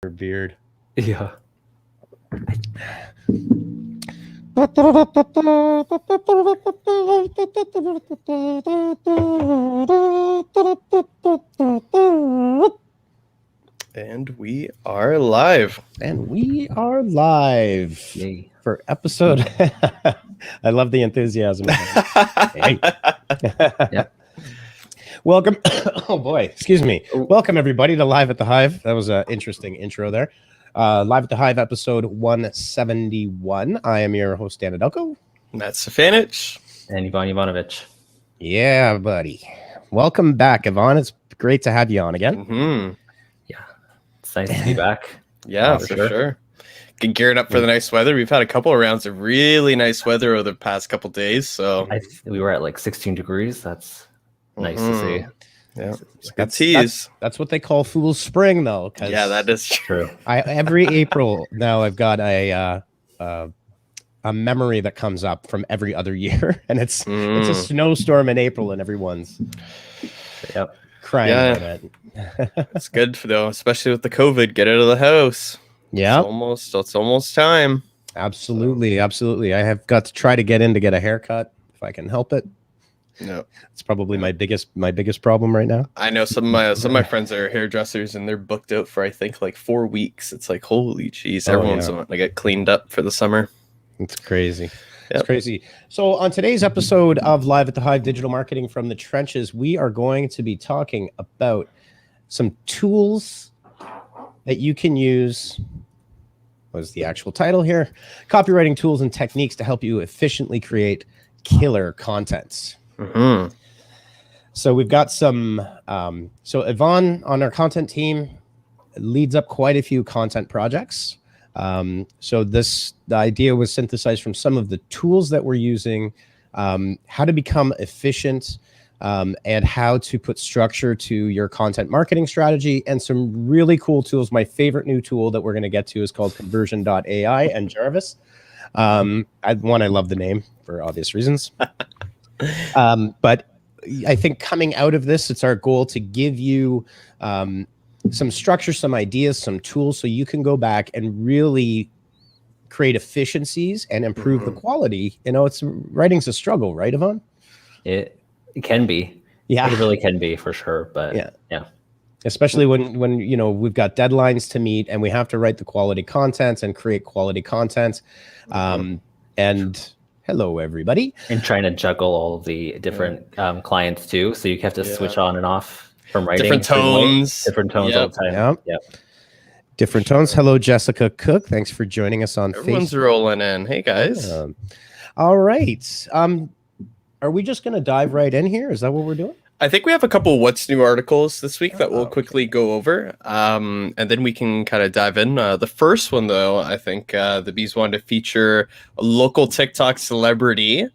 Her beard. Yeah. And we are live. And we are live. Yay. For episode. I love the enthusiasm. Hey. Yep. Welcome. Oh boy, excuse me. Welcome everybody to Live at the Hive. That was an interesting intro there. Live at the Hive, episode 171. I am your host, Dan Adelko. Matt Stefanich. And Ivan Ivanovich. Yeah, buddy. Welcome back, Ivan. It's great to have you on again. Mm-hmm. Yeah. It's nice to be back. Yeah, for sure. Get geared up for the nice weather. We've had a couple of rounds of really nice weather over the past couple of days. So we were at like 16 degrees. That's nice to see. Yeah, it's good tease. That's what they call fool's spring, though. Yeah, that is true. Every April now, I've got a memory that comes up from every other year, and it's a snowstorm in April, and everyone's crying about it. It's good though, especially with the COVID. Get out of the house. Yeah, it's almost time. Absolutely. I have got to try to get in to get a haircut if I can help it. No, it's probably my biggest problem right now. I know some of my friends are hairdressers and they're booked out for I think like 4 weeks. It's like holy jeez, everyone's wanting to get cleaned up for the summer. It's crazy. It's crazy. So on today's episode of Live at the Hive, Digital Marketing from the Trenches, we are going to be talking about some tools that you can use. What is the actual title here? Copywriting tools and techniques to help you efficiently create killer content. Mm-hmm. So we've got some, so Yvonne on our content team leads up quite a few content projects. So the idea was synthesized from some of the tools that we're using, how to become efficient, and how to put structure to your content marketing strategy, and some really cool tools. My favorite new tool that we're going to get to is called Conversion.ai and Jarvis. I love the name for obvious reasons. But I think coming out of this, it's our goal to give you some structure, some ideas, some tools, so you can go back and really create efficiencies and improve the quality. You know, writing's a struggle, right, Yvonne? It can be. Yeah, it really can be for sure. But yeah. Especially when you know we've got deadlines to meet and we have to write the quality content and create quality content. And hello, everybody. And trying to juggle all the different clients too. So you have to switch on and off from writing. Different tones. Different tones all the time. Yep. Different tones. Hello, Jessica Cook. Thanks for joining us on Everyone's Facebook. rolling in. Hey, guys. All right. Are we just going to dive right in here? Is that what we're doing? I think we have a couple What's New articles this week that we'll quickly go over, and then we can kind of dive in. The first one, though, I think the Bees wanted to feature a local TikTok celebrity.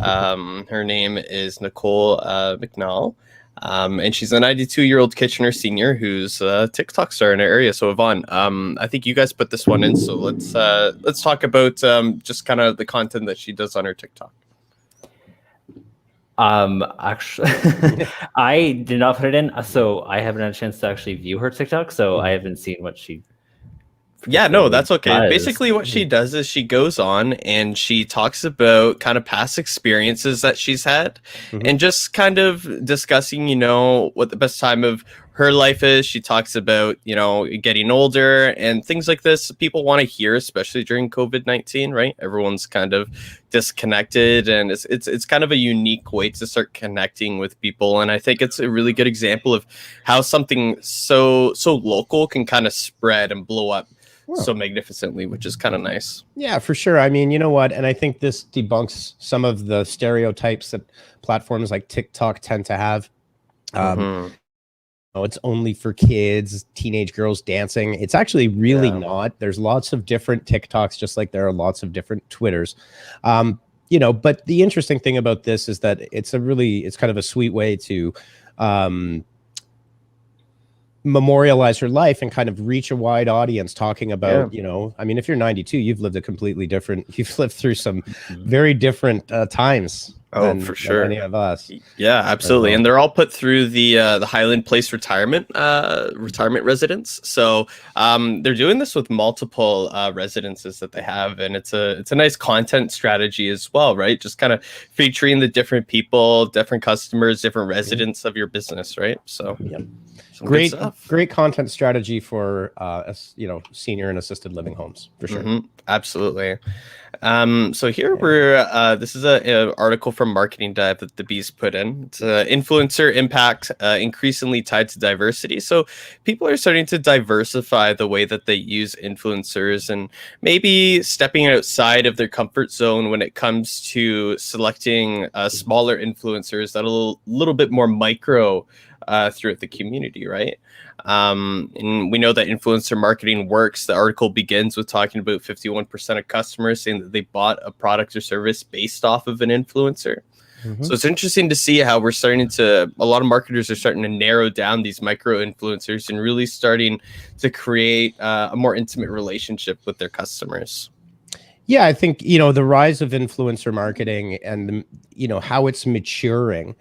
Her name is Nicole McNall, and she's a 92-year-old Kitchener senior who's a TikTok star in our area. So, Yvonne, I think you guys put this one in, so let's talk about just kind of the content that she does on her TikTok. Actually, I did not put it in, so I haven't had a chance to actually view her TikTok, so I haven't seen what she. Yeah, no, that's okay. Basically, what she does is she goes on and she talks about kind of past experiences that she's had, and just kind of discussing, you know, what the best time of her life is. She talks about, you know, getting older and things like this. People want to hear, especially during COVID-19, right? Everyone's kind of disconnected, and it's kind of a unique way to start connecting with people. And I think it's a really good example of how something so local can kind of spread and blow up so magnificently, which is kind of nice. Yeah, for sure. I mean, you know what? And I think this debunks some of the stereotypes that platforms like TikTok tend to have. It's only for kids, teenage girls dancing. It's actually really not. There's lots of different TikToks, just like there are lots of different Twitters. You know, but the interesting thing about this is that it's kind of a sweet way to memorialize her life and kind of reach a wide audience, talking about, you know, I mean, if you're 92, you've lived through some very different times. than, for sure, than any of us. Yeah, absolutely. And they're all put through the Highland Place retirement residence. So they're doing this with multiple residences that they have, and it's a nice content strategy as well, right? Just kind of featuring the different people, different customers, different residents of your business, right? So great content strategy for senior and assisted living homes, for sure. Absolutely. So here this is a article from Marketing Dive that the Bees put in. It's influencer impact increasingly tied to diversity. So people are starting to diversify the way that they use influencers and maybe stepping outside of their comfort zone when it comes to selecting smaller influencers that are a little bit more micro throughout the community, right? And we know that influencer marketing works. The article begins with talking about 51% of customers saying that they bought a product or service based off of an influencer. So it's interesting to see how a lot of marketers are starting to narrow down these micro influencers and really starting to create a more intimate relationship with their customers. Yeah, I think, the rise of influencer marketing and, how it's maturing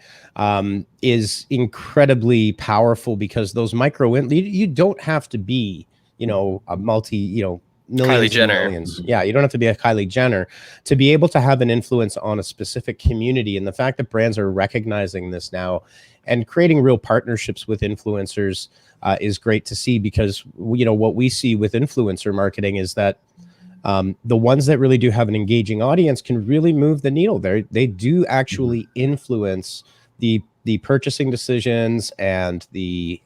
is incredibly powerful, because those you don't have to be, a multi, millions Kylie Jenner. and millions. Yeah, you don't have to be a Kylie Jenner to be able to have an influence on a specific community. And the fact that brands are recognizing this now and creating real partnerships with influencers is great to see, because, what we see with influencer marketing is that the ones that really do have an engaging audience can really move the needle. They do actually influence the purchasing decisions and the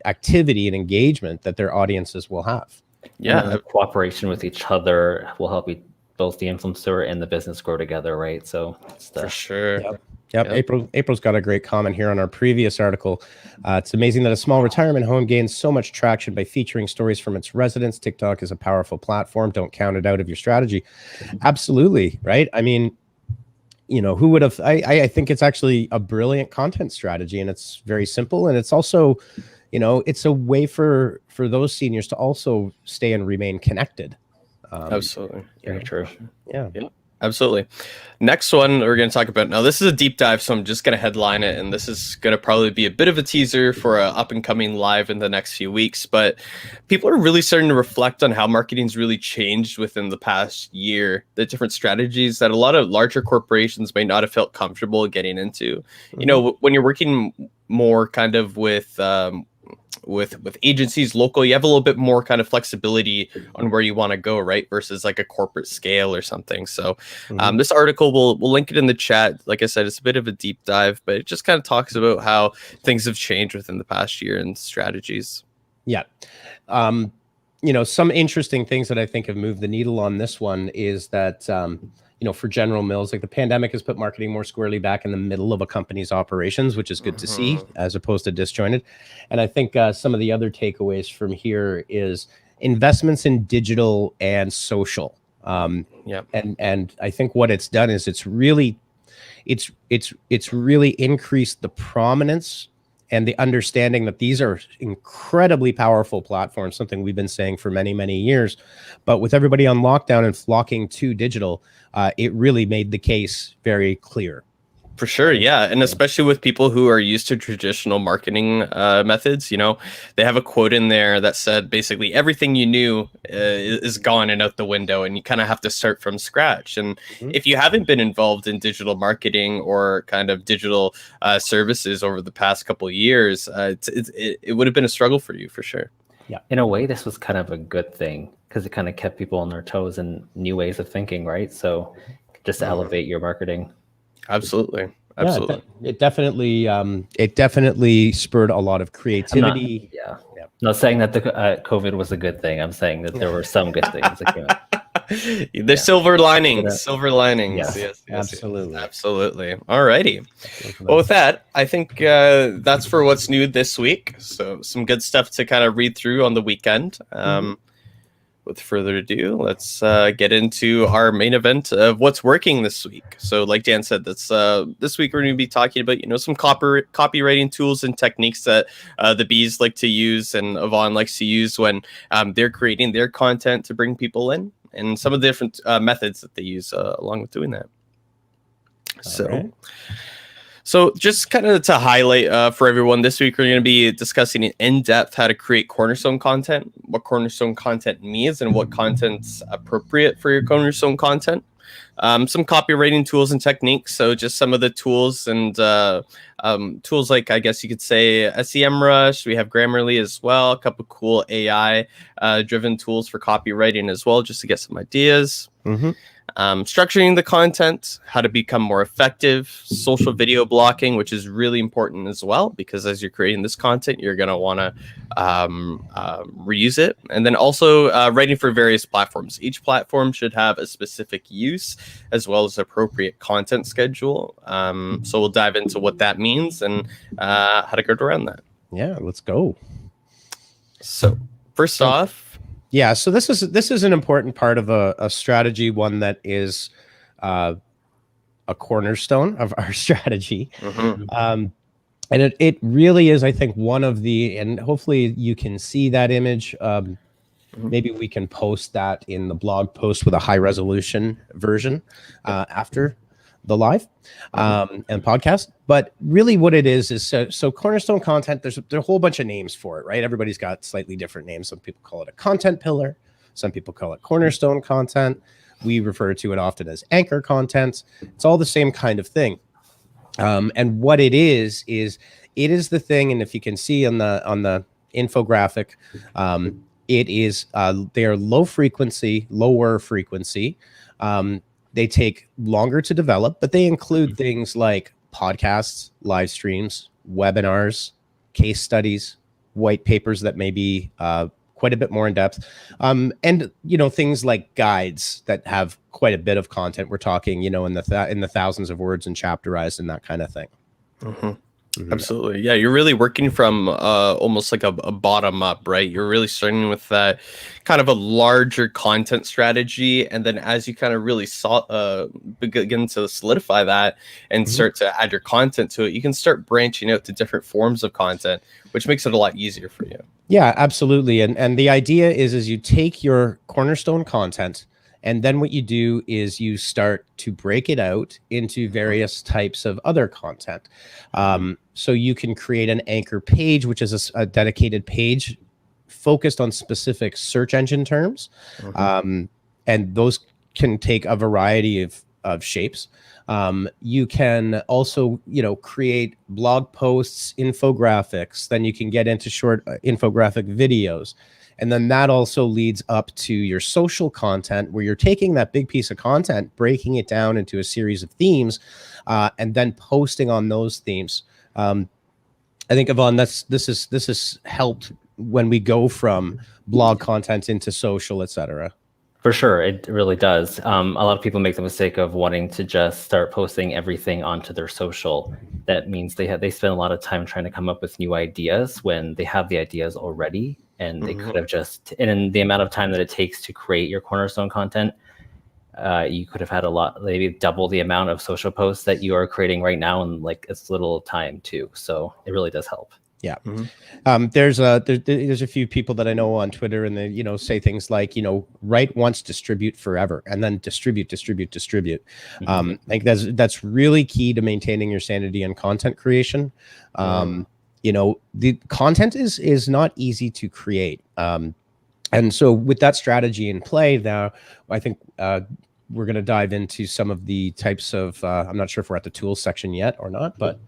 activity and engagement that their audiences will have. Yeah, the cooperation with each other will help both the influencer and the business grow together, right? So for sure. Yep. April's got a great comment here on our previous article. It's amazing that a small retirement home gains so much traction by featuring stories from its residents. TikTok is a powerful platform. Don't count it out of your strategy. Absolutely, right? I mean, who would have? I think it's actually a brilliant content strategy, and it's very simple, and it's also, it's a way for those seniors to also stay and remain connected. Absolutely, very true. Yeah. Absolutely. Next one we're going to talk about now. This is a deep dive, so I'm just going to headline it, and this is going to probably be a bit of a teaser for an up and coming live in the next few weeks. But people are really starting to reflect on how marketing's really changed within the past year. The different strategies that a lot of larger corporations may not have felt comfortable getting into. When you're working more kind of with agencies local, you have a little bit more kind of flexibility on where you want to go, right? Versus like a corporate scale or something. So this article, we'll link it in the chat. Like I said, it's a bit of a deep dive, but it just kind of talks about how things have changed within the past year and strategies. Yeah. Some interesting things that I think have moved the needle on this one is that, for General Mills, like the pandemic has put marketing more squarely back in the middle of a company's operations, which is good to see, as opposed to disjointed. And I think some of the other takeaways from here is investments in digital and social. And I think what it's done is it's really increased the prominence and the understanding that these are incredibly powerful platforms, something we've been saying for many, many years. But with everybody on lockdown and flocking to digital, it really made the case very clear. For sure, yeah. And especially with people who are used to traditional marketing methods, they have a quote in there that said basically everything you knew is gone and out the window, and you kind of have to start from scratch. And if you haven't been involved in digital marketing or kind of digital services over the past couple of years, it would have been a struggle for you, for sure. Yeah. In a way, this was kind of a good thing because it kind of kept people on their toes and new ways of thinking, right? So just to elevate your marketing. Absolutely. Yeah, it definitely spurred a lot of creativity. I'm not saying that the COVID was a good thing. I'm saying that there were some good things that came out. There's silver linings. Silver linings. Yes, absolutely. Absolutely. Alrighty. Well, with that, I think that's for what's new this week. So some good stuff to kind of read through on the weekend. With further ado, let's get into our main event of what's working this week. So like Dan said, this week we're going to be talking about, some copywriting tools and techniques that the Bees like to use and Yvonne likes to use when they're creating their content to bring people in, and some of the different methods that they use along with doing that. So just kind of to highlight for everyone, this week we're going to be discussing in depth how to create Cornerstone content, what Cornerstone content means, and what content's appropriate for your Cornerstone content. Some copywriting tools and techniques. So just some of the tools and tools like, I guess you could say, SEMrush. We have Grammarly as well. A couple cool AI driven tools for copywriting as well, just to get some ideas. Structuring the content, how to become more effective, social video blocking, which is really important as well, because as you're creating this content, you're going to want to reuse it. And then also writing for various platforms. Each platform should have a specific use as well as appropriate content schedule. So we'll dive into what that means and how to get around that. Yeah, let's go. So first off, yeah, so this is an important part of a strategy, one that is a cornerstone of our strategy. And it really is, I think, one of the, and hopefully you can see that image. Maybe we can post that in the blog post with a high resolution version after the live and podcast. But really what it is so Cornerstone content, there's a whole bunch of names for it, right? Everybody's got slightly different names. Some people call it a content pillar. Some people call it Cornerstone content. We refer to it often as anchor content. It's all the same kind of thing. And what it is it is the thing. And if you can see on the infographic, it is they are lower frequency. They take longer to develop, but they include things like podcasts, live streams, webinars, case studies, white papers that may be quite a bit more in depth, and things like guides that have quite a bit of content. We're talking, in the thousands of words and chapterized and that kind of thing. Absolutely. Yeah, you're really working from almost like a bottom up, right? You're really starting with that kind of a larger content strategy. And then as you kind of really begin to solidify that and start to add your content to it, you can start branching out to different forms of content, which makes it a lot easier for you. Yeah, absolutely. And the idea is you take your Cornerstone content, and then what you do is you start to break it out into various types of other content. So you can create an anchor page, which is a dedicated page focused on specific search engine terms. And those can take a variety of shapes. You can also, create blog posts, infographics. Then you can get into short infographic videos. And then that also leads up to your social content, where you're taking that big piece of content, breaking it down into a series of themes, and then posting on those themes. I think, Yvonne, this has helped when we go from blog content into social, etc. For sure, it really does. A lot of people make the mistake of wanting to just start posting everything onto their social. That means they spend a lot of time trying to come up with new ideas when they have the ideas already. And they could have and in the amount of time that it takes to create your Cornerstone content, you could have had maybe double the amount of social posts that you are creating right now in like as little time too. So it really does help. Yeah. There's a few people that I know on Twitter, and they, say things like, write once, distribute forever, and then distribute. I think that's really key to maintaining your sanity in content creation. The content is not easy to create. And so with that strategy in play now, I think we're going to dive into some of the types of, I'm not sure if we're at the tools section yet or not, but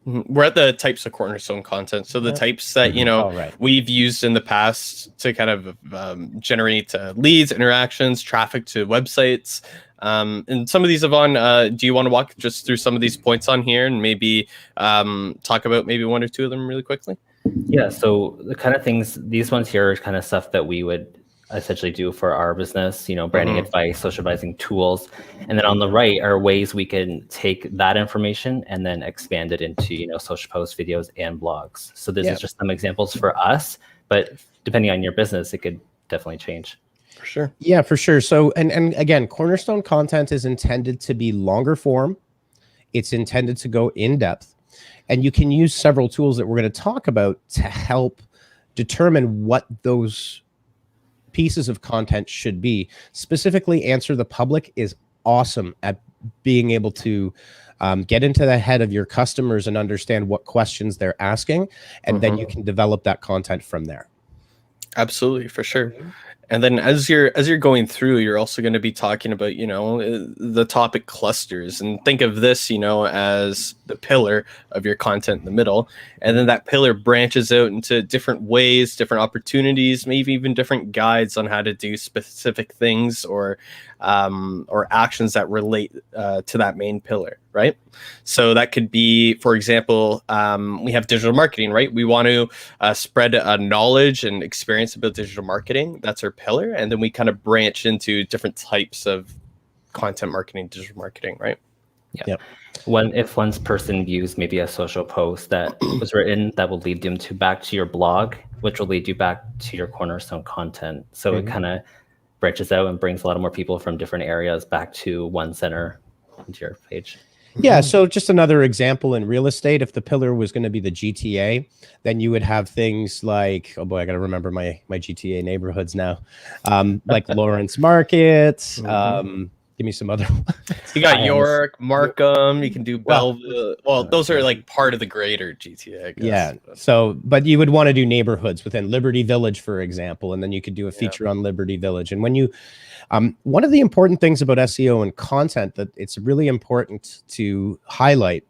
we're at the types of Cornerstone content. So the types that, we've used in the past to kind of generate leads, interactions, traffic to websites. And some of these, Yvonne, do you want to walk just through some of these points on here and maybe talk about maybe one or two of them really quickly? Yeah, so the kind of things, these ones here are kind of stuff that we would essentially do for our business, branding advice, socializing tools. And then on the right are ways we can take that information and then expand it into, social posts, videos, and blogs. So this is just some examples for us, but depending on your business, it could definitely change. For sure. Yeah, for sure. So, and again, Cornerstone content is intended to be longer form. It's intended to go in depth, and you can use several tools that we're going to talk about to help determine what those pieces of content should be. Specifically, Answer the Public is awesome at being able to get into the head of your customers and understand what questions they're asking, and then you can develop that content from there. Absolutely, for sure. And then as you're going through, you're also going to be talking about, the topic clusters, and think of this, as the pillar of your content in the middle. And then that pillar branches out into different ways, different opportunities, maybe even different guides on how to do specific things or actions that relate to that main pillar, right? So that could be, for example, we have digital marketing, right? We want to spread knowledge and experience about digital marketing. That's our pillar. And then we kind of branch into different types of content marketing, digital marketing, right? Yeah. Yep. If one person views maybe a social post that was written, that will lead them back to your blog, which will lead you back to your Cornerstone content. So it kind of branches out and brings a lot of more people from different areas back to one center onto your page. Yeah, so just another example in real estate, if the pillar was going to be the GTA, then you would have things like, oh boy, I got to remember my GTA neighborhoods now, like Lawrence Market. Give me some other ones. You got York, Markham, you can do Belleville. Well, those are like part of the greater GTA, I guess. Yeah, so, but you would want to do neighborhoods within Liberty Village, for example, and then you could do a feature on Liberty Village. And when you, one of the important things about SEO and content that it's really important to highlight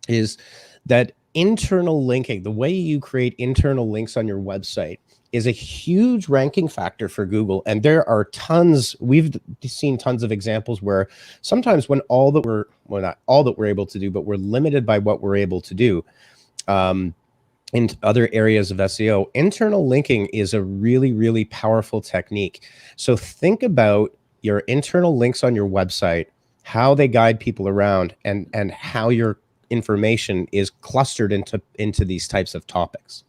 is that internal linking, the way you create internal links on your website, is a huge ranking factor for Google. And there are tons, we've seen tons of examples where sometimes when all that we're, well, not all that we're able to do, but we're limited by what we're able to do in other areas of SEO, internal linking is a really, really powerful technique. So think about your internal links on your website, how they guide people around, and how your information is clustered into these types of topics.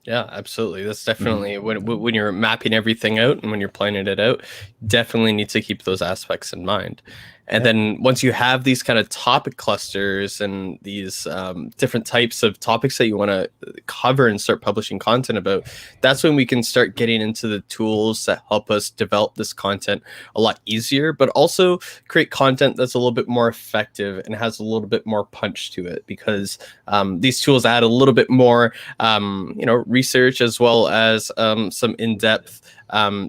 Yeah, absolutely. That's definitely when you're mapping everything out and when you're planning it out, definitely need to keep those aspects in mind. And then once you have these kind of topic clusters and these different types of topics that you want to cover and start publishing content about, that's when we can start getting into the tools that help us develop this content a lot easier, but also create content that's a little bit more effective and has a little bit more punch to it, because these tools add a little bit more, research as well as some in-depth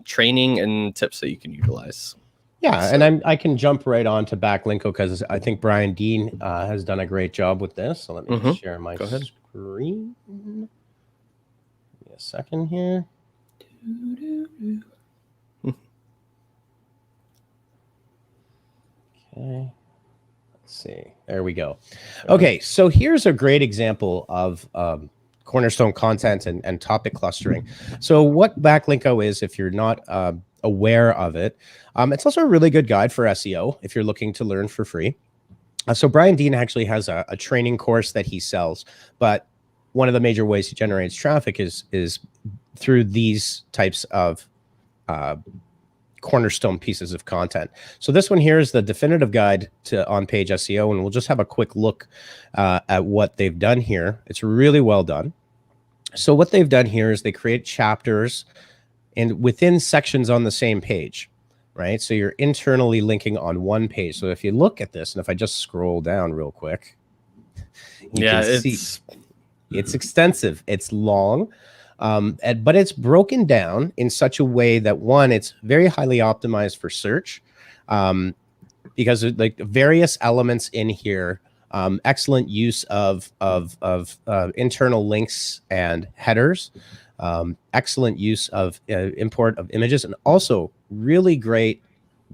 training and tips that you can utilize. Yeah, so, and I can jump right on to Backlinko because I think Brian Dean has done a great job with this. So let me share my screen. Give me a second here. Okay, let's see. There we go. Okay, so here's a great example of Cornerstone content and topic clustering. So what Backlinko is, if you're not aware of it, it's also a really good guide for SEO if you're looking to learn for free. So Brian Dean actually has a training course that he sells, but one of the major ways he generates traffic is through these types of Cornerstone pieces of content. So this one here is the definitive guide to on-page SEO, and we'll just have a quick look at what they've done here. It's really well done. So what they've done here is they create chapters and within sections on the same page, right? So you're internally linking on one page. So if you look at this, and if I just scroll down real quick, you can see it's extensive, it's long, but it's broken down in such a way that, one, it's very highly optimized for search, because like various elements in here, excellent use of internal links and headers, excellent use of import of images, and also really great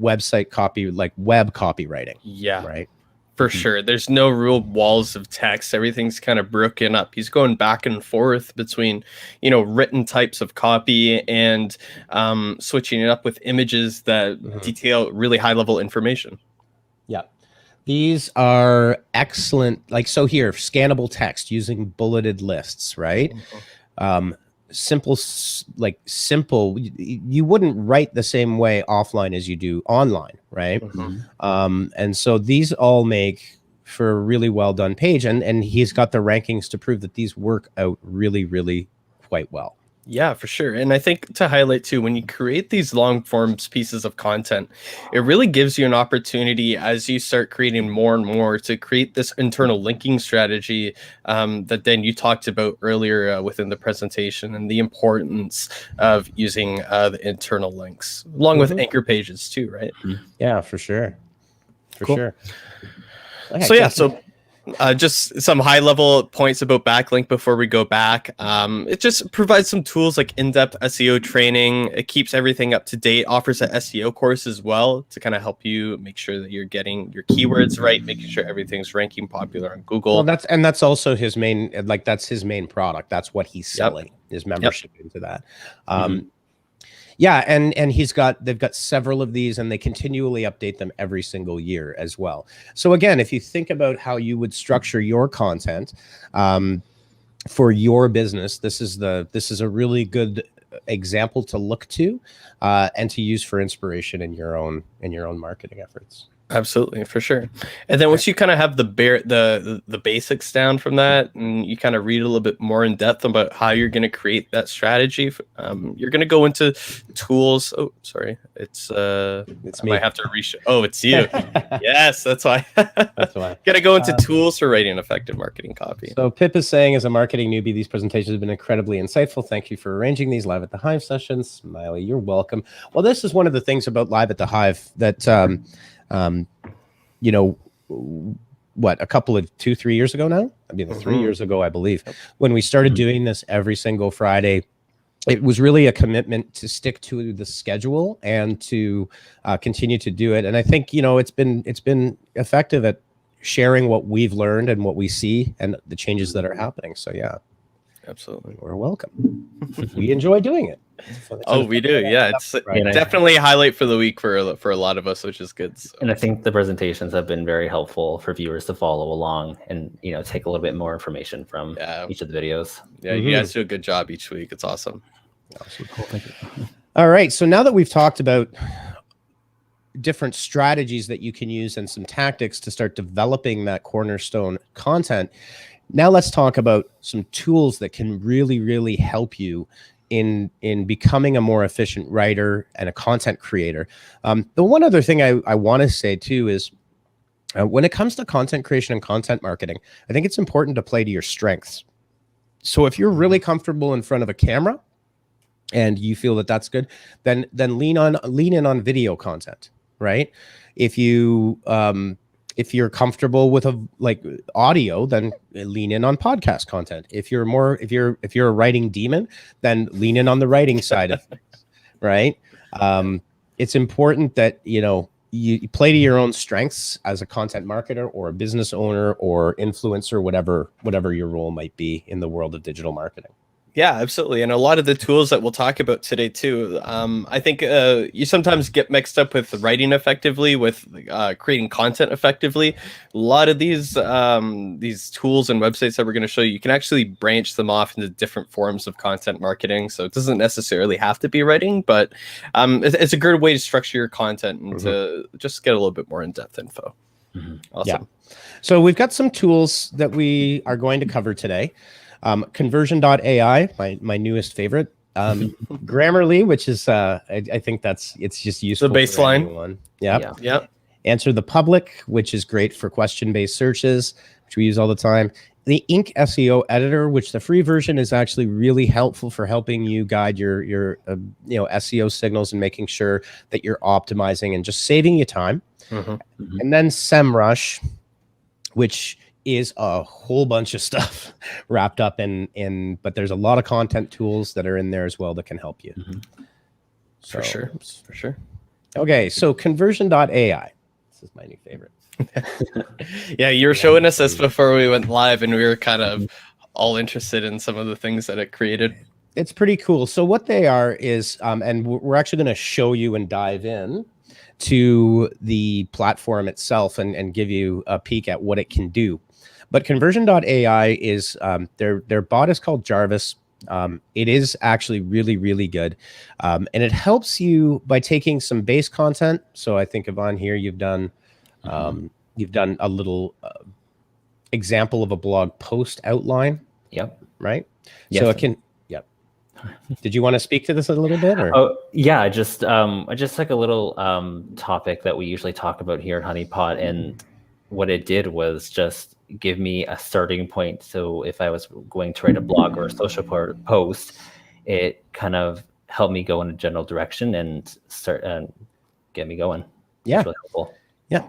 website copy, like web copywriting. Yeah, right. For sure. There's no real walls of text. Everything's kind of broken up. He's going back and forth between, written types of copy and switching it up with images that detail really high level information. Yeah. These are excellent. Like, so here, scannable text using bulleted lists, right? Simple, you wouldn't write the same way offline as you do online, right? And so these all make for a really well done page, and he's got the rankings to prove that these work out really, really quite well. Yeah, for sure. And I think to highlight too, when you create these long forms pieces of content, it really gives you an opportunity as you start creating more and more to create this internal linking strategy that then you talked about earlier within the presentation, and the importance of using the internal links along with anchor pages too, right? Yeah, for sure. For sure. Okay, So yeah, just some high level points about Backlink before we go back. It just provides some tools like in-depth SEO training. It keeps everything up to date, offers an SEO course as well to kind of help you make sure that you're getting your keywords right, making sure everything's ranking popular on Google. Well, that's also his main, like that's his main product. That's what he's selling, his membership into that. Yeah, and they've got several of these, and they continually update them every single year as well. So again, if you think about how you would structure your content for your business, this is a really good example to look to and to use for inspiration in your own marketing efforts. Absolutely, for sure. And then once you kind of have the basics down from that, and you kind of read a little bit more in depth about how you're going to create that strategy, you're going to go into tools. Oh, sorry, it's me. I might have to Oh, it's you. Yes, that's why. That's why. Got to go into tools for writing effective marketing copy. So Pip is saying, as a marketing newbie, these presentations have been incredibly insightful. Thank you for arranging these live at the Hive sessions. Smiley, you're welcome. Well, this is one of the things about live at the Hive that. You know, what, a couple of 2-3 years ago now? I mean, 3 years ago, I believe, when we started doing this every single Friday, it was really a commitment to stick to the schedule and to continue to do it. And I think, you know, it's been effective at sharing what we've learned and what we see and the changes that are happening. So yeah, absolutely, we're welcome. We enjoy doing it. Oh, we do. Yeah, it's definitely a highlight for the week for a lot of us, which is good. So. And I think the presentations have been very helpful for viewers to follow along and, you know, take a little bit more information from each of the videos. Yeah, you guys do a good job each week. It's awesome. Cool, thank you. All right, so now that we've talked about different strategies that you can use and some tactics to start developing that Cornerstone content, now let's talk about some tools that can really, really help you in becoming a more efficient writer and a content creator. The one other thing I want to say too is when it comes to content creation and content marketing, I think it's important to play to your strengths. So if you're really comfortable in front of a camera and you feel that that's good, then lean in on video content, right? If you're comfortable with audio, then lean in on podcast content. If you're a writing demon, then lean in on the writing side of things, right? It's important that, you know, you play to your own strengths as a content marketer or a business owner or influencer, whatever your role might be in the world of digital marketing. Yeah, absolutely. And a lot of the tools that we'll talk about today too, I think you sometimes get mixed up with writing effectively, with creating content effectively. A lot of these tools and websites that we're going to show you, you can actually branch them off into different forms of content marketing. So it doesn't necessarily have to be writing, but it's a good way to structure your content and to just get a little bit more in-depth info. Awesome. Yeah. So we've got some tools that we are going to cover today. Conversion.ai, my newest favorite. Grammarly, which is I think it's just useful. The baseline. Yeah. Answer the Public, which is great for question-based searches, which we use all the time. The Ink SEO editor, which the free version is actually really helpful for helping you guide your SEO signals and making sure that you're optimizing and just saving you time. And then SEMrush, which is a whole bunch of stuff wrapped up but there's a lot of content tools that are in there as well that can help you. For sure. Okay, so Conversion.ai. This is my new favorite. Yeah, you were showing us this before we went live, and we were kind of all interested in some of the things that it created. It's pretty cool. So what they are is, and we're actually going to show you and dive in to the platform itself and give you a peek at what it can do. But Conversion.ai is, their bot is called Jarvis. It is actually really, really good. And it helps you by taking some base content. So I think, Yvonne, here you've done a little example of a blog post outline. Yep. Right? Yes. So it can, Did you want to speak to this a little bit? Or? Oh yeah, I just like a little topic that we usually talk about here at Honeypot, and what it did was just give me a starting point. So if I was going to write a blog or a social post, it kind of helped me go in a general direction and start and get me going. Yeah, it's really helpful. Yeah.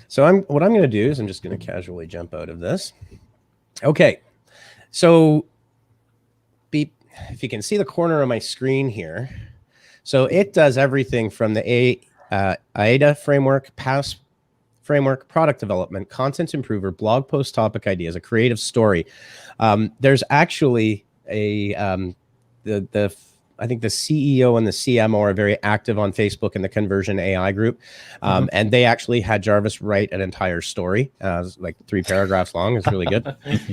So what I'm going to do is I'm just going to casually jump out of this. Okay. So if you can see the corner of my screen here, so it does everything from the AIDA framework, PASS framework, product development, content improver, blog post topic ideas, a creative story. There's actually I think the CEO and the CMO are very active on Facebook in the Conversion.ai group. And they actually had Jarvis write an entire story, like 3 paragraphs long. It's really good.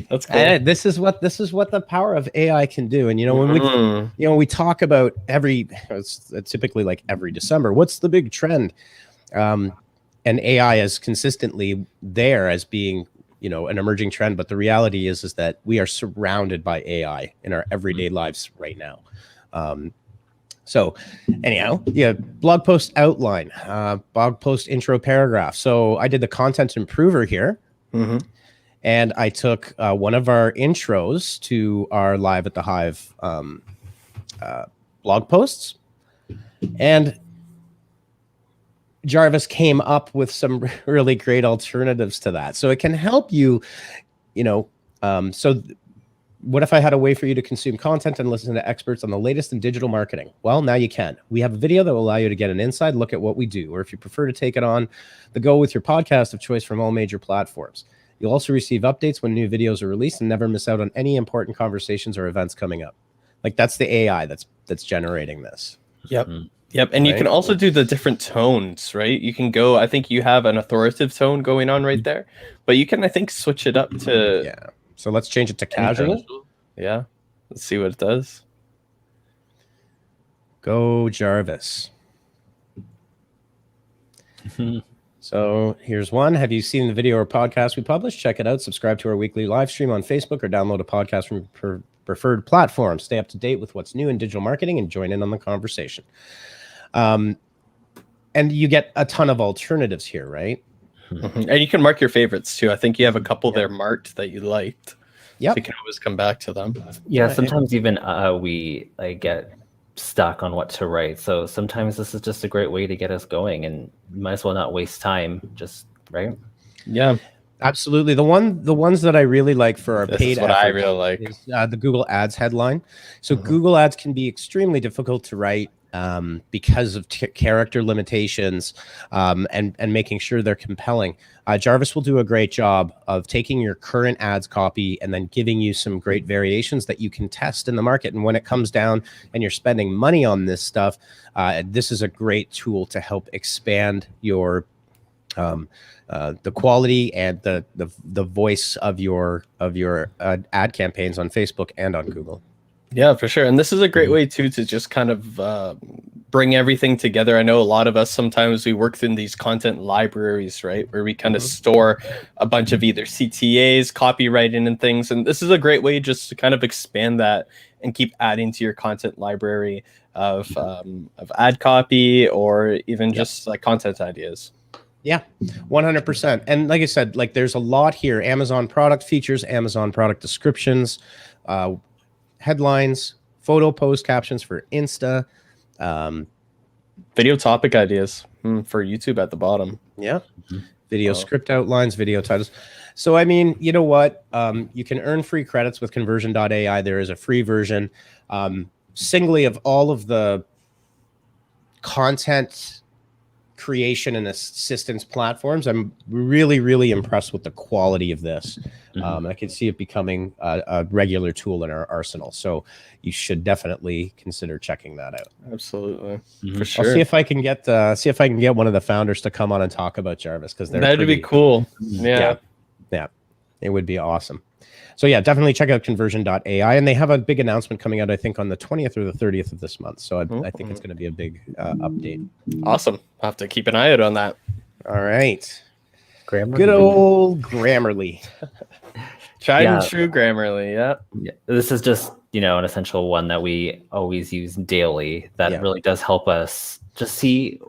That's cool. And this is what the power of AI can do. And, when we talk about it's typically like every December, what's the big trend? And AI is consistently there as being, an emerging trend. But the reality is that we are surrounded by AI in our everyday lives right now. So anyhow, blog post outline, blog post intro paragraph. So I did the content improver here, and I took one of our intros to our Live at the Hive blog posts, and Jarvis came up with some really great alternatives to that. So it can help you, what if I had a way for you to consume content and listen to experts on the latest in digital marketing? Well, now you can. We have a video that will allow you to get an inside look at what we do, or if you prefer to take it on the go with your podcast of choice from all major platforms. You'll also receive updates when new videos are released and never miss out on any important conversations or events coming up. Like that's the AI that's generating this. Yep. Yep. And you can also do the different tones, right? You can go, I think you have an authoritative tone going on right there, but you can, I think, switch it up to... Yeah. So let's change it to casual. Yeah. Let's see what it does. Go Jarvis. So here's one. Have you seen the video or podcast we published? Check it out. Subscribe to our weekly live stream on Facebook or download a podcast from preferred platforms. Stay up to date with what's new in digital marketing and join in on the conversation. And you get a ton of alternatives here, right? And you can mark your favorites too. I think you have a couple there marked that you liked. Yeah, so you can always come back to them. Yeah, sometimes even we get stuck on what to write. So sometimes this is just a great way to get us going, and you might as well not waste time. Just right. Yeah, absolutely. The ones that I really like for our paid what I really like is the Google Ads headline. So Google Ads can be extremely difficult to write. Because of character limitations and making sure they're compelling. Jarvis will do a great job of taking your current ads copy and then giving you some great variations that you can test in the market. And when it comes down and you're spending money on this stuff, this is a great tool to help expand your the quality and the voice of your ad campaigns on Facebook and on Google. Yeah, for sure. And this is a great way too to just kind of bring everything together. I know a lot of us, sometimes we work in these content libraries, right? Where we kind of store a bunch of either CTAs, copywriting and things. And this is a great way just to kind of expand that and keep adding to your content library of ad copy or even just like content ideas. Yeah, 100%. And like I said, like there's a lot here. Amazon product features, Amazon product descriptions, headlines, photo post captions for Insta, video topic ideas for YouTube at the bottom. Yeah. Video script outlines, video titles. So, I mean, you know what? You can earn free credits with Conversion.ai. There is a free version. Singly, of all of the content creation and assistance platforms, I'm really, really impressed with the quality of this. I can see it becoming a regular tool in our arsenal. So you should definitely consider checking that out. Absolutely, for sure. I'll see if I can get one of the founders to come on and talk about Jarvis, because that'd be cool. Yeah, it would be awesome. So yeah, definitely check out Conversion.ai, and they have a big announcement coming out, I think, on the 20th or the 30th of this month. So I think it's going to be a big update. Awesome. I'll have to keep an eye out on that. All right. Grammarly. Good old Grammarly. Tried and true Grammarly. Yeah. This is just an essential one that we always use daily that really does help us just see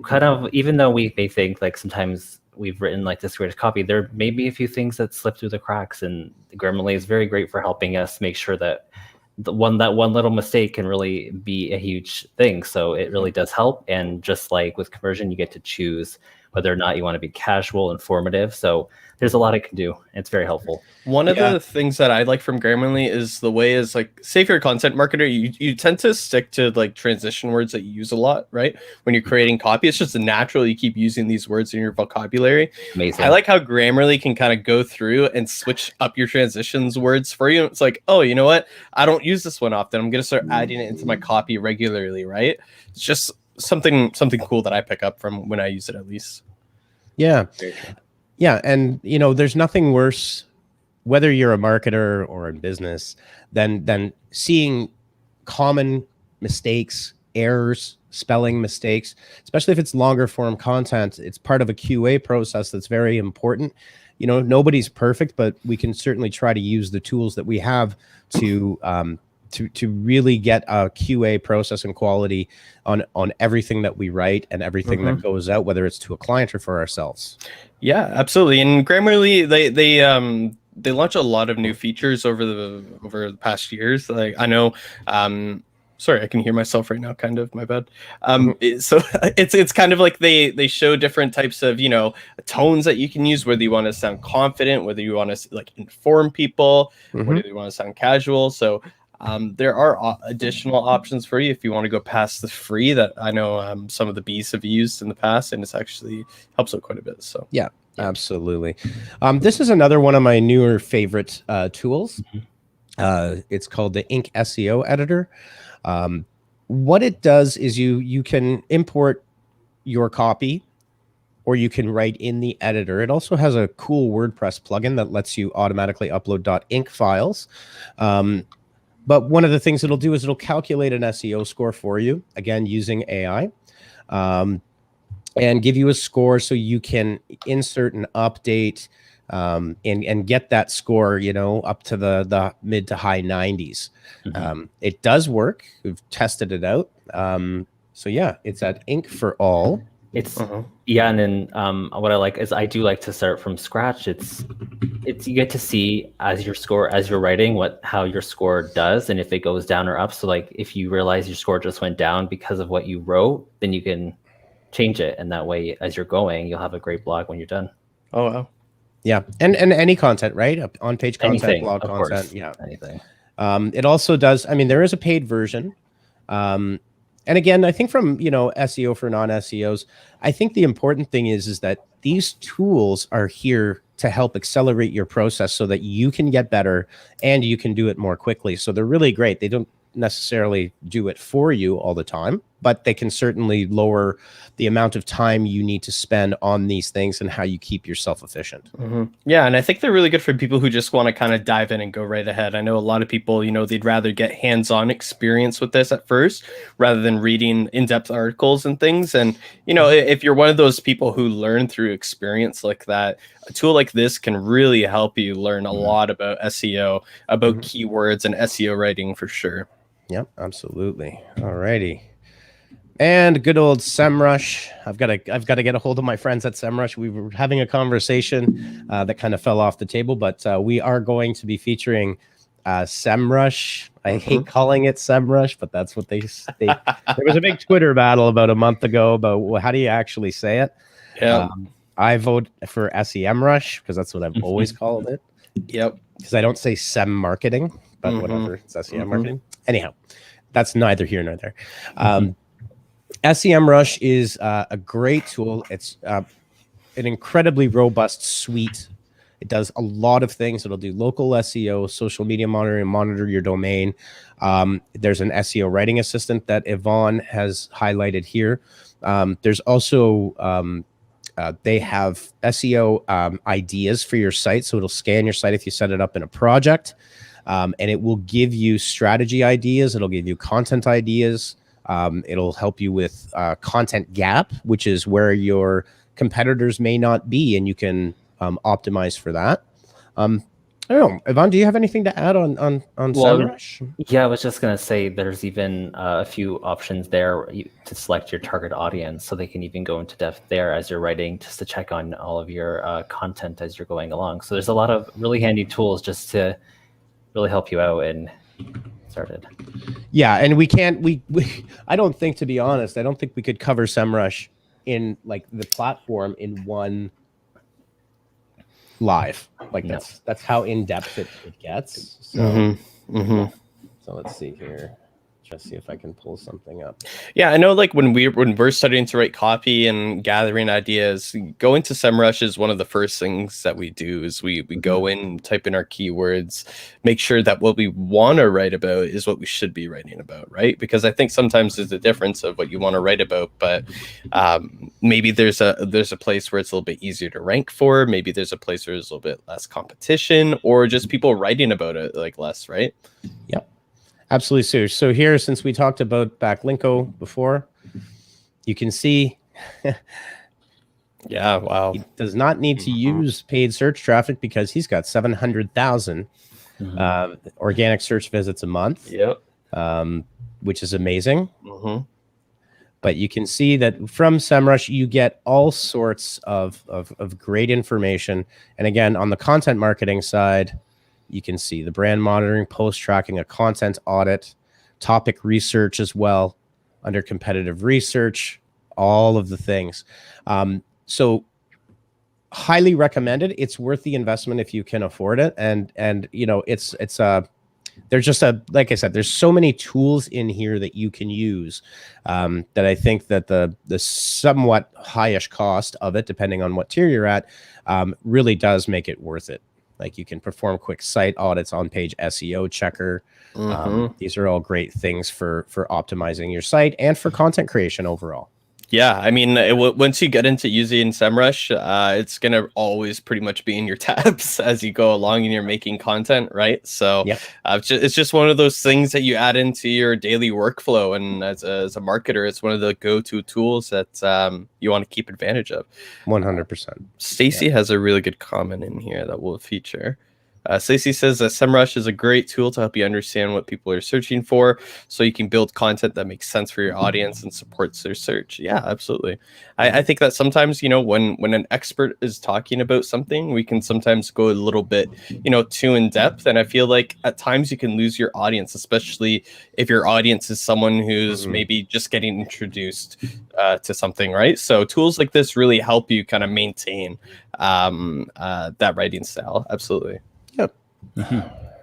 kind of, even though we may think like sometimes we've written like this great copy, there may be a few things that slip through the cracks, and Grammarly is very great for helping us make sure that one little mistake can really be a huge thing. So it really does help. And just like with Conversion, you get to choose whether or not you want to be casual, informative. So there's a lot it can do. And it's very helpful. One of the things that I like from Grammarly is the way is like, say if you're a content marketer, you tend to stick to like transition words that you use a lot, right? When you're creating copy, it's just natural. You keep using these words in your vocabulary. Amazing. I like how Grammarly can kind of go through and switch up your transitions words for you. It's like, oh, you know what? I don't use this one often. I'm going to start adding it into my copy regularly, right? It's just something cool that I pick up from when I use it, at least. Yeah. Yeah. And, there's nothing worse, whether you're a marketer or in business, than seeing common mistakes, errors, spelling mistakes, especially if it's longer form content. It's part of a QA process that's very important. Nobody's perfect, but we can certainly try to use the tools that we have to really get a QA process and quality on everything that we write and everything that goes out, whether it's to a client or for ourselves. Yeah, absolutely. And Grammarly, they launch a lot of new features over the past years. Like I know, sorry, I can hear myself right now. Kind of, my bad. So it's kind of like they show different types of tones that you can use, whether you want to sound confident, whether you want to like inform people, whether you want to sound casual. So there are additional options for you if you want to go past the free that I know some of the bees have used in the past, and it's actually helps out quite a bit. So yeah, absolutely. This is another one of my newer favorite tools. It's called the Ink SEO editor. What it does is you can import your copy, or you can write in the editor. It also has a cool WordPress plugin that lets you automatically upload .inc files. But one of the things it'll do is it'll calculate an SEO score for you, again, using AI, and give you a score so you can insert and update and get that score, up to the mid to high 90s. It does work. We've tested it out. So yeah, it's at Ink for All. It's yeah, and then what I like is I do like to start from scratch. It's you get to see as you're writing how your score does, and if it goes down or up. So like if you realize your score just went down because of what you wrote, then you can change it, and that way as you're going, you'll have a great blog when you're done. Oh wow. Yeah, and any content, right? On page content, anything, blog content, course. Yeah, anything. It also does. I mean, there is a paid version. And again, I think from, SEO for non-SEOs, I think the important thing is that these tools are here to help accelerate your process so that you can get better and you can do it more quickly. So they're really great. They don't necessarily do it for you all the time, but they can certainly lower the amount of time you need to spend on these things and how you keep yourself efficient. Yeah, and I think they're really good for people who just want to kind of dive in and go right ahead. I know a lot of people, they'd rather get hands-on experience with this at first rather than reading in-depth articles and things. And, if you're one of those people who learn through experience like that, a tool like this can really help you learn a lot about SEO, about keywords and SEO writing for sure. Yep, absolutely. All righty. And good old SEMrush. I've got to get a hold of my friends at SEMrush. We were having a conversation that kind of fell off the table, but we are going to be featuring SEMrush. I hate calling it SEMrush, but that's what they there was a big Twitter battle about a month ago about how do you actually say it. Yeah. I vote for SEMrush because that's what I've always called it. Yep. Because I don't say SEM marketing, but whatever. It's SEM marketing. Anyhow, that's neither here nor there. SEMrush is a great tool. It's an incredibly robust suite. It does a lot of things. It'll do local SEO, social media monitoring, monitor your domain. There's an SEO writing assistant that Yvonne has highlighted here. There's also, they have SEO ideas for your site. So it'll scan your site if you set it up in a project. And it will give you strategy ideas. It'll give you content ideas. It'll help you with content gap, which is where your competitors may not be, and you can optimize for that. I don't know. Yvonne, do you have anything to add on SEMrush? Yeah, I was just going to say there's even a few options there to select your target audience, so they can even go into depth there as you're writing, just to check on all of your content as you're going along. So there's a lot of really handy tools just to really help you out and started. Yeah, and we can't. I don't think, to be honest, I don't think we could cover SEMrush in like the platform in one live. Like that's how in depth it gets. So, so let's see here. Just see if I can pull something up. Yeah, I know. Like when we're starting to write copy and gathering ideas, going to SEMrush is one of the first things that we do. Is we go in, type in our keywords, make sure that what we want to write about is what we should be writing about, right? Because I think sometimes there's a difference of what you want to write about, but maybe there's a place where it's a little bit easier to rank for. Maybe there's a place where there's a little bit less competition, or just people writing about it like less, right? Yep. Absolutely, Sue. So here, since we talked about Backlinko before, you can see yeah, wow. He does not need to use paid search traffic because he's got 700,000 organic search visits a month. Yep. Which is amazing. But you can see that from SEMrush, you get all sorts of great information. And again, on the content marketing side, you can see the brand monitoring, post tracking, a content audit, topic research as well, under competitive research, all of the things. So highly recommended. It's worth the investment if you can afford it. And you know, there's just like I said, there's so many tools in here that you can use that I think that the somewhat highish cost of it, depending on what tier you're at, really does make it worth it. Like you can perform quick site audits, on page SEO checker. These are all great things for optimizing your site and for content creation overall. Yeah, I mean, once you get into using SEMrush, it's going to always pretty much be in your tabs as you go along and you're making content, right? So it's just one of those things that you add into your daily workflow. And as a marketer, it's one of the go-to tools that you want to keep advantage of. 100%. Stacy has a really good comment in here that we'll feature. Stacey says that SEMrush is a great tool to help you understand what people are searching for, so you can build content that makes sense for your audience and supports their search. Yeah, absolutely. I think that sometimes, you know, when an expert is talking about something, we can sometimes go a little bit, you know, too in depth. And I feel like at times you can lose your audience, especially if your audience is someone who's maybe just getting introduced to something, right? So tools like this really help you kind of maintain that writing style. Absolutely. Yep.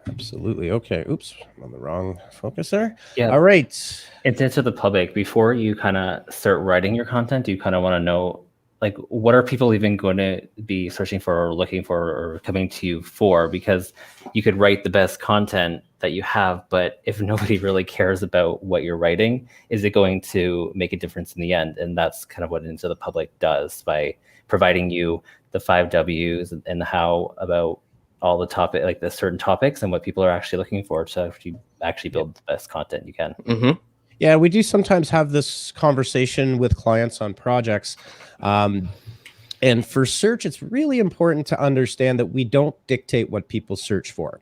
Absolutely. Okay. Oops. I'm on the wrong focus there. Yeah. All right. And to the public, before you kind of start writing your content, you kind of want to know, like, what are people even going to be searching for or looking for or coming to you for? Because you could write the best content that you have, but if nobody really cares about what you're writing, is it going to make a difference in the end? And that's kind of what Into the Public does by providing you the 5 W's and the how about all the topic, like the certain topics and what people are actually looking for, to actually build the best content you can. Yeah, we do sometimes have this conversation with clients on projects. And for search, it's really important to understand that we don't dictate what people search for.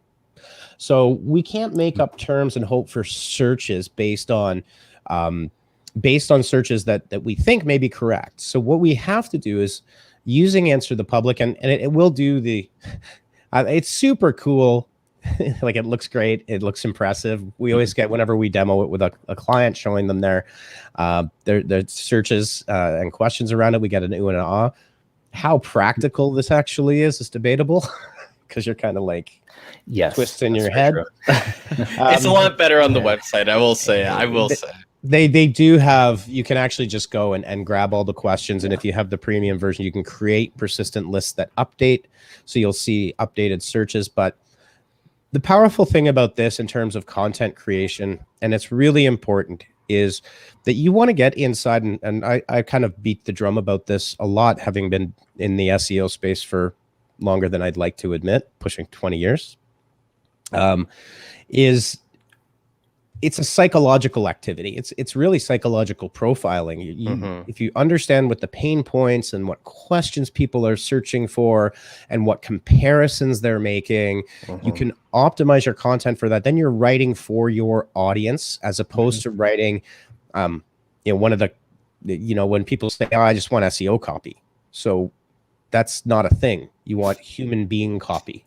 So we can't make up terms and hope for searches based on searches that we think may be correct. So what we have to do is using Answer the Public, and it will do the... it's super cool. Like, it looks great. It looks impressive. We always get, whenever we demo it with a client, showing them their searches and questions around it, we get an ooh and an ah. How practical this actually is debatable, because you're kind of like twisting your head. It's a lot better on the website, I will say. They do have, you can actually just go and grab all the questions. And if you have the premium version, you can create persistent lists that update. So you'll see updated searches. But the powerful thing about this in terms of content creation, and it's really important, is that you want to get inside. And I kind of beat the drum about this a lot, having been in the SEO space for longer than I'd like to admit, pushing 20 years, is it's a psychological activity. It's really psychological profiling. If you understand what the pain points and what questions people are searching for and what comparisons they're making, you can optimize your content for that. Then you're writing for your audience as opposed to writing, one of the, when people say, oh, I just want SEO copy. So that's not a thing. You want human being copy.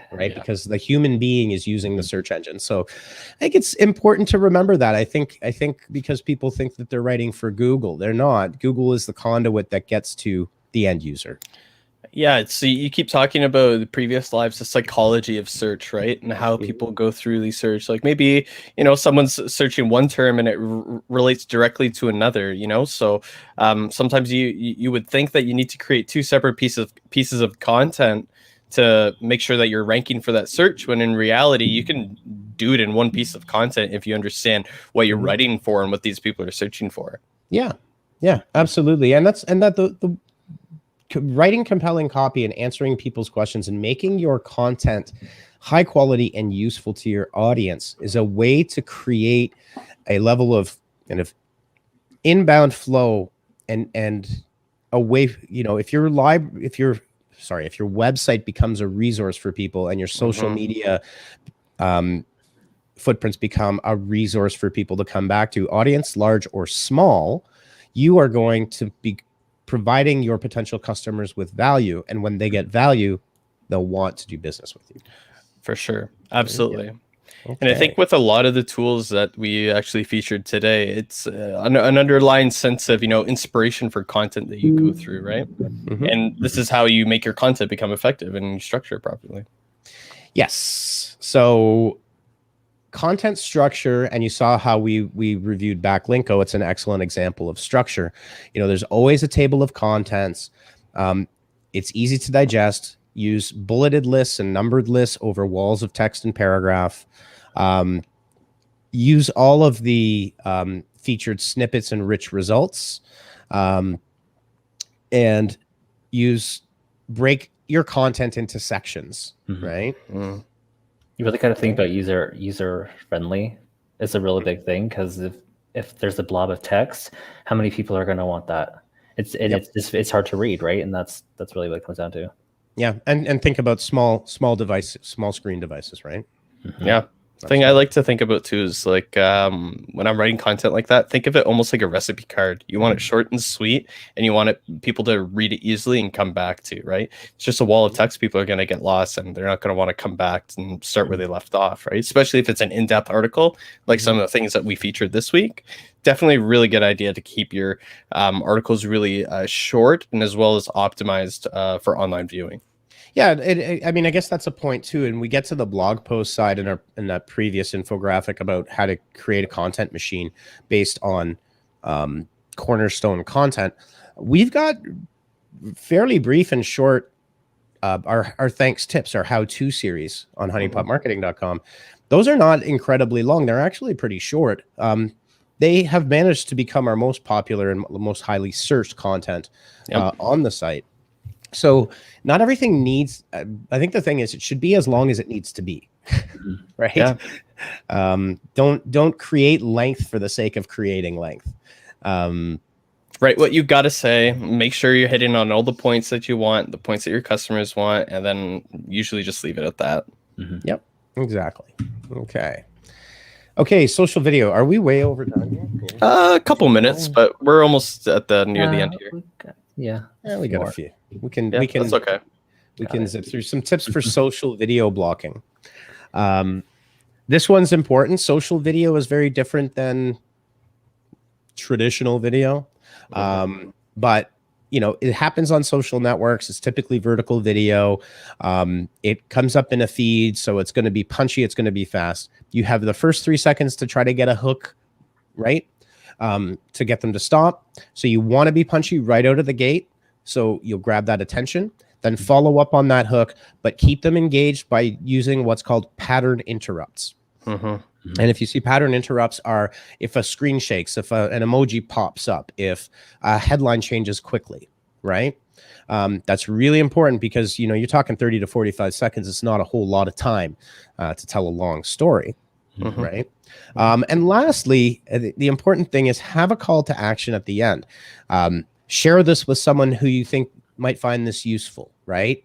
Right? Yeah. Because the human being is using the search engine. So I think it's important to remember that. I think because people think that they're writing for Google, they're not. Google is the conduit that gets to the end user. Yeah, so you keep talking about the previous lives, the psychology of search, right? And how people go through these search. Like maybe, someone's searching one term and it relates directly to another, So sometimes you would think that you need to create two separate pieces of content to make sure that you're ranking for that search, when in reality you can do it in one piece of content if you understand what you're writing for and what these people are searching for. Yeah, absolutely. And the writing compelling copy and answering people's questions and making your content high quality and useful to your audience is a way to create a level of kind of inbound flow and a way, if your website becomes a resource for people and your social media footprints become a resource for people to come back to, audience large or small, you are going to be providing your potential customers with value. And when they get value, they'll want to do business with you. For sure. Absolutely. Okay. And I think with a lot of the tools that we actually featured today, it's an underlying sense of, inspiration for content that you go through, right? And this is how you make your content become effective and you structure it properly. Yes. So content structure, and you saw how we reviewed Backlinko. It's an excellent example of structure. There's always a table of contents. It's easy to digest. Use bulleted lists and numbered lists over walls of text and paragraph. Use all of the featured snippets and rich results, and break your content into sections, right? You really got to think about user friendly. It's a really big thing, because if there's a blob of text, how many people are going to want that? It's hard to read, right? And that's really what it comes down to. Yeah, and think about small screen devices, right? Yeah. The thing I like to think about too is like when I'm writing content like that, think of it almost like a recipe card. You want it short and sweet, and you want people to read it easily and come back to, right? It's just a wall of text. People are going to get lost and they're not going to want to come back and start where they left off, right? Especially if it's an in-depth article, like some of the things that we featured this week. Definitely a really good idea to keep your articles really short and as well as optimized for online viewing. Yeah, I mean, I guess that's a point too. And we get to the blog post side in that previous infographic about how to create a content machine based on Cornerstone content. We've got fairly brief and short our thanks tips, our how-to series on honeypotmarketing.com. Those are not incredibly long. They're actually pretty short. They have managed to become our most popular and most highly searched content on the site. So not everything needs, I think the thing is, it should be as long as it needs to be, right? Yeah. Don't create length for the sake of creating length. Right. What you got to say, make sure you're hitting on all the points that you want, the points that your customers want, and then usually just leave it at that. Yep, exactly. Okay, social video. Are we way over time here? A couple minutes, but we're almost at near the end here. Yeah, we got a few. We can. That's okay. We can zip through some tips for social video blocking. This one's important. Social video is very different than traditional video, but it happens on social networks. It's typically vertical video. It comes up in a feed, so it's going to be punchy. It's going to be fast. You have the first 3 seconds to try to get a hook, right? To get them to stop. So you want to be punchy right out of the gate. So you'll grab that attention, then follow up on that hook, but keep them engaged by using what's called pattern interrupts. And if you see pattern interrupts are if a screen shakes, if an emoji pops up, if a headline changes quickly, right? That's really important because, you're talking 30 to 45 seconds. It's not a whole lot of time to tell a long story. right? And lastly, the important thing is have a call to action at the end. Share this with someone who you think might find this useful, right?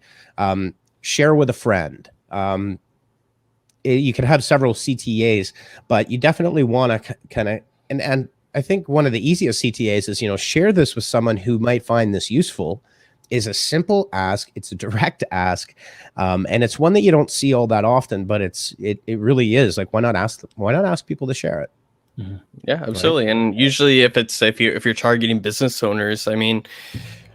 Share with a friend. You can have several CTAs, but you definitely want to kind of, and I think one of the easiest CTAs is, share this with someone who might find this useful. Is a simple ask. It's a direct ask. And it's one that you don't see all that often, but it really is like, why not ask people to share it? Yeah, absolutely. Right? And usually if you're targeting business owners, I mean,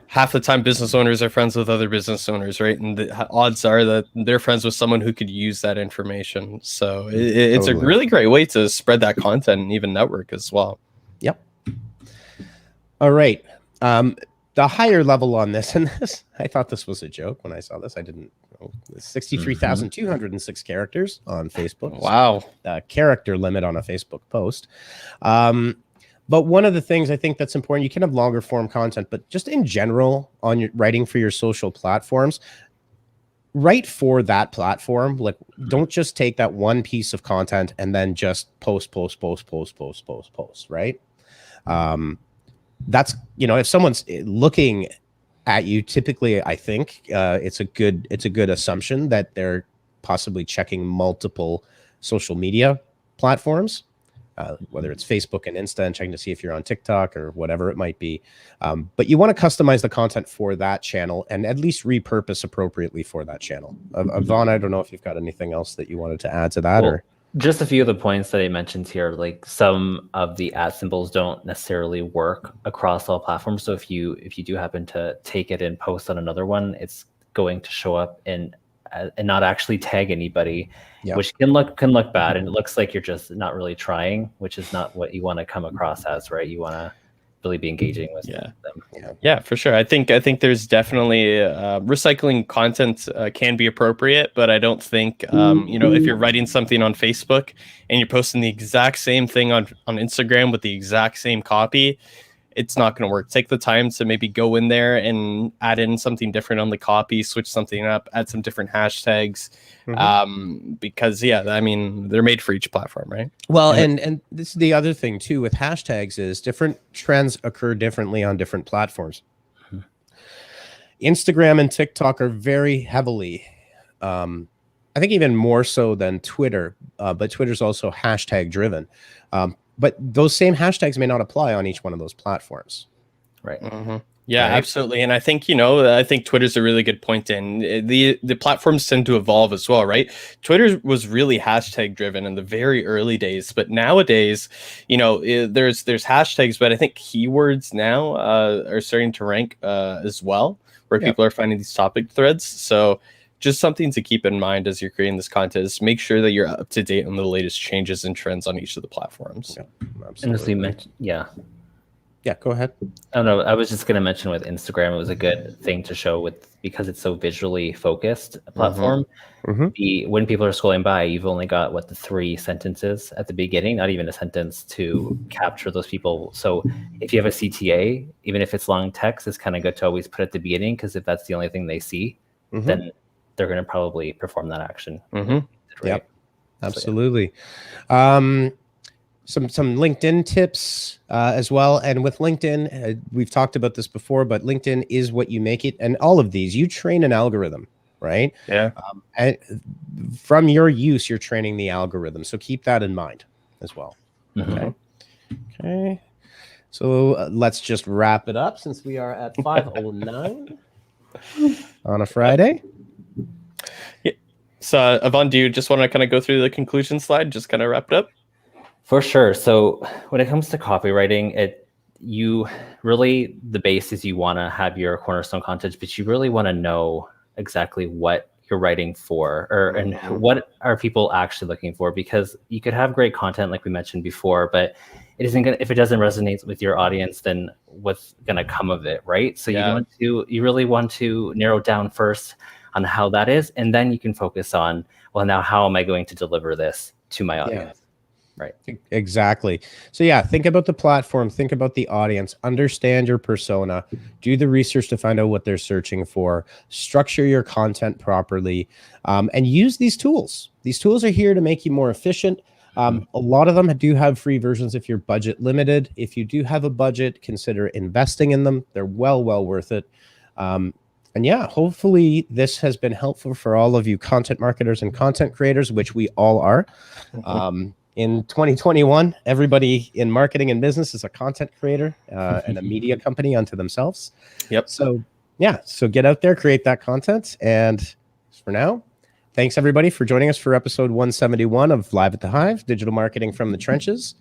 half the time business owners are friends with other business owners, right? And the odds are that they're friends with someone who could use that information. So it's a really great way to spread that content and even network as well. Yep. All right. The higher level on this, and this, I thought this was a joke when I saw this. I didn't know. 63,206 characters on Facebook. Wow. The character limit on a Facebook post. But one of the things I think that's important, you can have longer form content, but just in general on your writing for your social platforms, write for that platform. Like, don't just take that one piece of content and then just post, right? That's, if someone's looking at you, typically, I think it's a good assumption that they're possibly checking multiple social media platforms, whether it's Facebook and Insta, and checking to see if you're on TikTok or whatever it might be. But you want to customize the content for that channel and at least repurpose appropriately for that channel. Vaughn, I don't know if you've got anything else that you wanted to add to that, or just a few of the points that I mentioned here, like some of the ad symbols don't necessarily work across all platforms. So if you do happen to take it and post on another one, it's going to show up and not actually tag anybody, which can look bad. And it looks like you're just not really trying, which is not what you want to come across as, right? You want to really be engaging with them. Yeah, for sure. I think there's definitely recycling content can be appropriate, but I don't think if you're writing something on Facebook and you're posting the exact same thing on Instagram with the exact same copy, it's not going to work. Take the time to maybe go in there and add in something different on the copy, switch something up, add some different hashtags, because I mean, they're made for each platform, right? Well, and this is the other thing too with hashtags is different trends occur differently on different platforms. Instagram and TikTok are very heavily, I think even more so than Twitter, but Twitter's also hashtag driven. But those same hashtags may not apply on each one of those platforms. Right. Yeah, right? Absolutely. And I think, I think Twitter's a really good point in. The platforms tend to evolve as well, right? Twitter was really hashtag driven in the very early days, but nowadays, there's hashtags, but I think keywords now are starting to rank as well, where people are finding these topic threads. So just something to keep in mind as you're creating this content is make sure that you're up to date on the latest changes and trends on each of the platforms. Absolutely. Yeah, go ahead. Oh no, I was just going to mention with Instagram, it was a good thing to show because it's so visually focused platform. When people are scrolling by, you've only got the 3 sentences at the beginning, not even a sentence to capture those people. So if you have a CTA, even if it's long text, it's kind of good to always put at the beginning, because if that's the only thing they see, then they're going to probably perform that action. Right? Yep, absolutely. Some LinkedIn tips as well. And with LinkedIn, we've talked about this before, but LinkedIn is what you make it. And all of these, you train an algorithm, right? Yeah. And from your use, you're training the algorithm. So keep that in mind as well. Okay. So let's just wrap it up since we are at 5:09 on a Friday. Yeah. So Yvonne, do you just want to kind of go through the conclusion slide, just kind of wrap it up? For sure. So when it comes to copywriting, the base is you want to have your cornerstone content, but you really want to know exactly what you're writing for, and what are people actually looking for, because you could have great content like we mentioned before, but it isn't gonna, if it doesn't resonate with your audience, then what's gonna come of it, right? So you really want to narrow down first on how that is, and then you can focus on, well, now how am I going to deliver this to my audience? Right. Exactly. So think about the platform, think about the audience, understand your persona, do the research to find out what they're searching for, structure your content properly, and use these tools. These tools are here to make you more efficient. A lot of them do have free versions if you're budget limited. If you do have a budget, consider investing in them. They're well worth it. And yeah, hopefully this has been helpful for all of you content marketers and content creators, which we all are. In 2021, everybody in marketing and business is a content creator and a media company unto themselves. Yep. So yeah, so get out there, create that content. And for now, thanks everybody for joining us for episode 171 of Live at the Hive, Digital Marketing from the Trenches.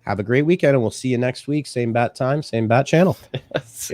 Have a great weekend, and we'll see you next week. Same bat time, same bat channel. See you later.